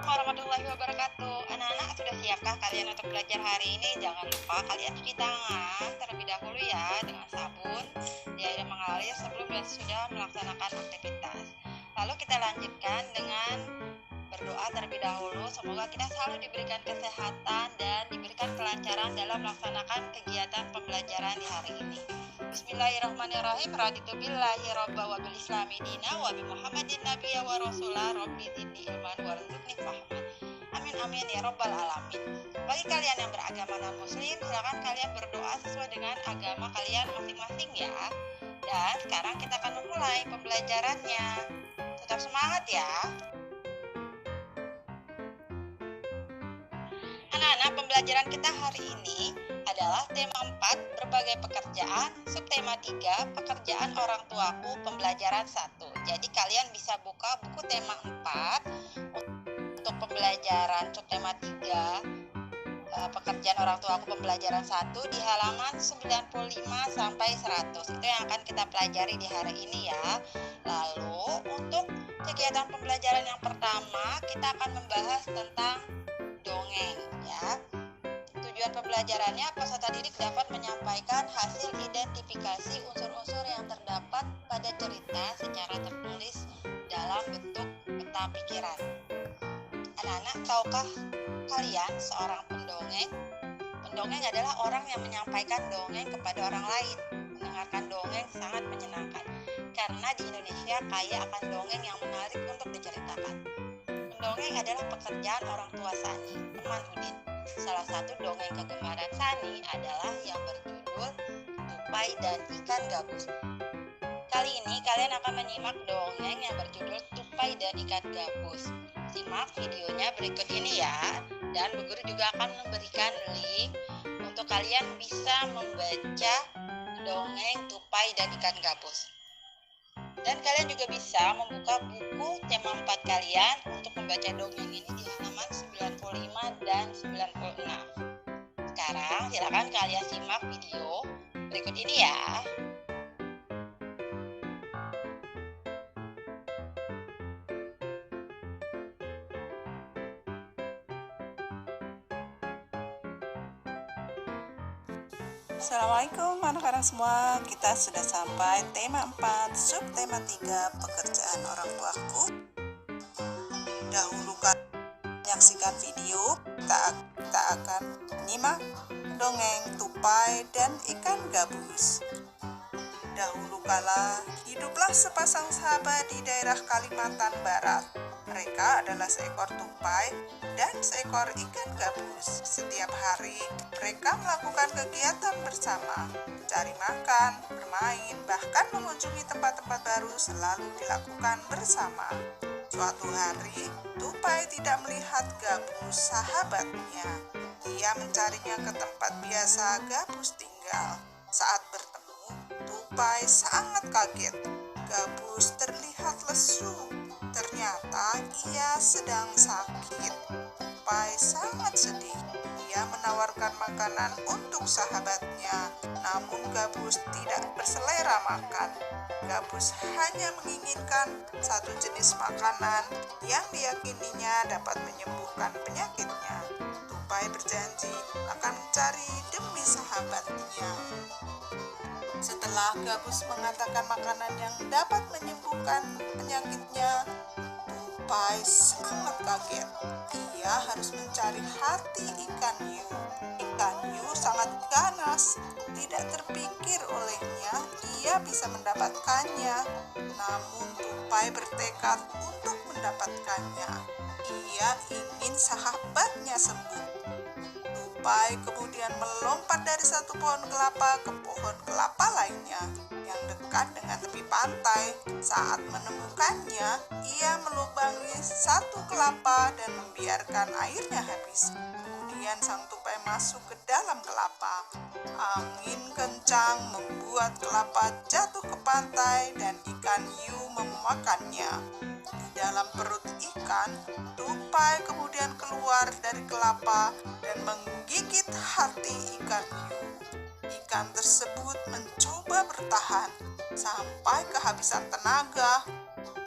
Warahmatullahi wabarakatuh. Anak-anak sudah siapkah kalian untuk belajar hari ini? Jangan lupa kalian cuci tangan terlebih dahulu ya dengan sabun di air yang mengalir sebelum dan sudah melaksanakan aktivitas. Lalu kita lanjutkan dengan berdoa terlebih dahulu. Semoga kita selalu diberikan kesehatan dan diberikan kelancaran dalam melaksanakan kegiatan pembelajaran di hari ini. Bismillahirrahmanirrahim. Raditu billahi robba wa bil islami dina wa bi Muhammadin nabiyya wa rasulah rabbi zidni ilman warzuqni fahman. Amin amin ya robbal alamin. Bagi kalian yang beragama non muslim, silakan kalian berdoa sesuai dengan agama kalian masing-masing ya. Dan sekarang kita akan memulai pembelajarannya. Tetap semangat ya. Anak-anak, pembelajaran kita hari ini adalah tema 4, berbagai pekerjaan, subtema 3, pekerjaan orang tuaku, pembelajaran 1. Jadi kalian bisa buka buku tema 4 untuk pembelajaran subtema 3, pekerjaan orang tuaku, pembelajaran 1 di halaman 95 sampai 100. Itu yang akan kita pelajari di hari ini ya. Lalu untuk kegiatan pembelajaran yang pertama, kita akan membahas tentang dongeng ya. Tujuan pembelajarannya, peserta didik dapat menyampaikan hasil identifikasi unsur-unsur yang terdapat pada cerita secara tertulis dalam bentuk peta pikiran. Anak-anak, tahukah kalian seorang pendongeng? Pendongeng adalah orang yang menyampaikan dongeng kepada orang lain. Mendengarkan dongeng sangat menyenangkan karena di Indonesia kaya akan dongeng yang menarik untuk diceritakan. Mendongeng adalah pekerjaan orang tua Sani, teman Udin. Salah satu dongeng kegemaran Sani adalah yang berjudul Tupai dan Ikan Gabus. Kali ini kalian akan menyimak dongeng yang berjudul Tupai dan Ikan Gabus. Simak videonya berikut ini ya. Dan Bu Guru juga akan memberikan link untuk kalian bisa membaca dongeng Tupai dan Ikan Gabus. Dan kalian juga bisa membuka buku tema 4 kalian untuk membaca dongeng ini di halaman 95 dan 96. Sekarang silakan kalian simak video berikut ini ya. Assalamualaikum anak-anak semua. Kita sudah sampai tema 4, subtema 3, pekerjaan orang tuaku. Dahulu menyaksikan video, kita akan menyimak dongeng Tupai dan Ikan Gabus. Dahulu kala, hiduplah sepasang sahabat di daerah Kalimantan Barat. Mereka adalah seekor tupai dan seekor ikan gabus. Setiap hari, mereka melakukan kegiatan bersama. Cari makan, bermain, bahkan mengunjungi tempat-tempat baru selalu dilakukan bersama. Suatu hari, tupai tidak melihat gabus sahabatnya. Ia mencarinya ke tempat biasa gabus tinggal. Saat bertemu, tupai sangat kaget. Gabus terlihat lesu. Ternyata ia sedang sakit. Tupai sangat sedih. Ia menawarkan makanan untuk sahabatnya, namun gabus tidak berselera makan. Gabus hanya menginginkan satu jenis makanan yang diyakininya dapat menyembuhkan penyakitnya. Tupai berjanji akan mencari demi sahabatnya. Setelah gabus mengatakan makanan yang dapat menyembuhkan penyakitnya, tupai sangat kaget. Ia harus mencari hati ikan hiu. Ikan hiu sangat ganas. Tidak terpikir olehnya ia bisa mendapatkannya. Namun tupai bertekad untuk mendapatkannya. Ia ingin sahabatnya sembuh. Tupai kemudian melompat dari satu pohon kelapa ke pohon kelapa lainnya yang dekat dengan tepi pantai. Saat menemukannya, ia melubangi satu kelapa dan membiarkan airnya habis. Kemudian sang tupai masuk ke dalam kelapa. Angin kencang membuat kelapa jatuh ke pantai dan ikan hiu memakannya. Di dalam perut ikan, tupai kemudian keluar dari kelapa dan menggigit hati ikan hiu. Ikan tersebut mencoba bertahan sampai kehabisan tenaga.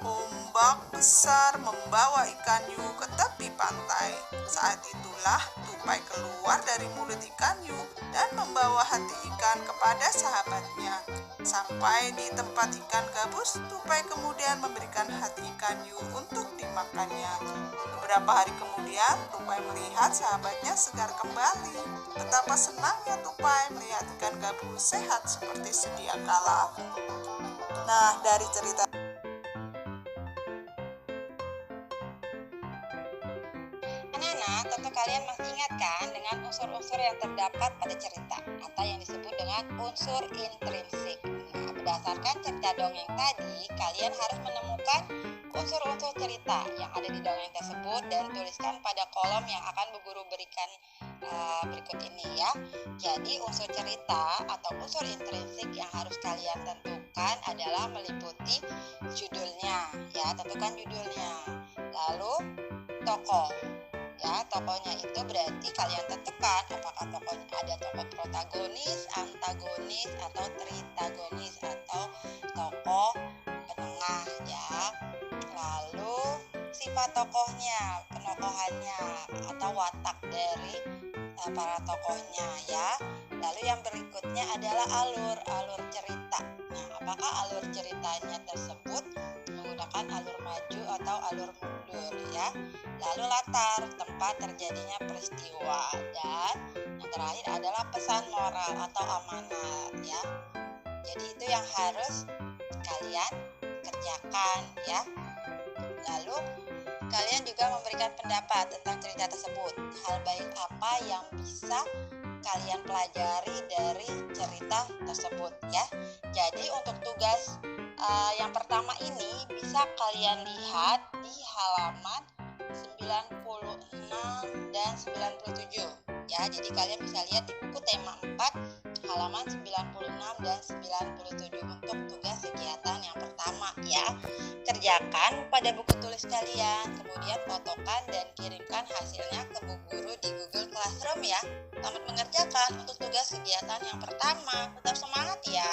Ombak besar membawa ikan hiu ke tepi pantai. Saat itulah tupai keluar dari mulut ikan hiu dan membawa hati ikan kepada sahabatnya. Sampai di tempat ikan gabus, tupai kemudian memberikan hati ikan hiu untuk dimakannya. Beberapa hari kemudian, tupai melihat sahabatnya segar kembali. Betapa senangnya tupai melihat ikan gabus sehat seperti sedia kala. Nah, dari cerita Anak-anak, tentu kalian masih ingat kan dengan unsur-unsur yang terdapat pada cerita atau yang disebut dengan unsur intrinsik. Nah, berdasarkan cerita dongeng tadi, kalian harus menemukan unsur-unsur cerita yang ada di dongeng tersebut dan tuliskan pada kolom yang akan Bu Guru berikan berikut ini ya. Jadi unsur cerita atau unsur intrinsik yang harus kalian tentukan adalah meliputi judulnya ya, tentukan judulnya. Lalu tokoh. Ya, tokohnya itu berarti kalian tentukan apakah tokohnya ada tokoh protagonis, antagonis, atau tritagonis atau tokoh penengah ya. Lalu sifat tokohnya, penokohannya atau watak dari para tokohnya ya. Lalu yang berikutnya adalah alur cerita. Nah, apakah alur ceritanya tersebut menggunakan alur maju atau alur mundur ya. Lalu latar tempat terjadinya peristiwa, dan yang terakhir adalah pesan moral atau amanat ya. Jadi itu yang harus kalian kerjakan ya. Lalu kalian juga memberikan pendapat tentang cerita tersebut. Hal baik apa yang bisa kalian pelajari dari cerita tersebut ya. Jadi untuk tugas yang pertama ini bisa kalian lihat di halaman 96 dan 97 ya. Jadi kalian bisa lihat di buku tema 4 halaman 96 dan 97 untuk tugas kegiatan yang pertama ya. Kerjakan pada buku tulis kalian, kemudian fotokan dan kirimkan hasilnya ke Bu Guru di Google Classroom ya. Selamat mengerjakan untuk tugas kegiatan yang pertama. Tetap semangat ya.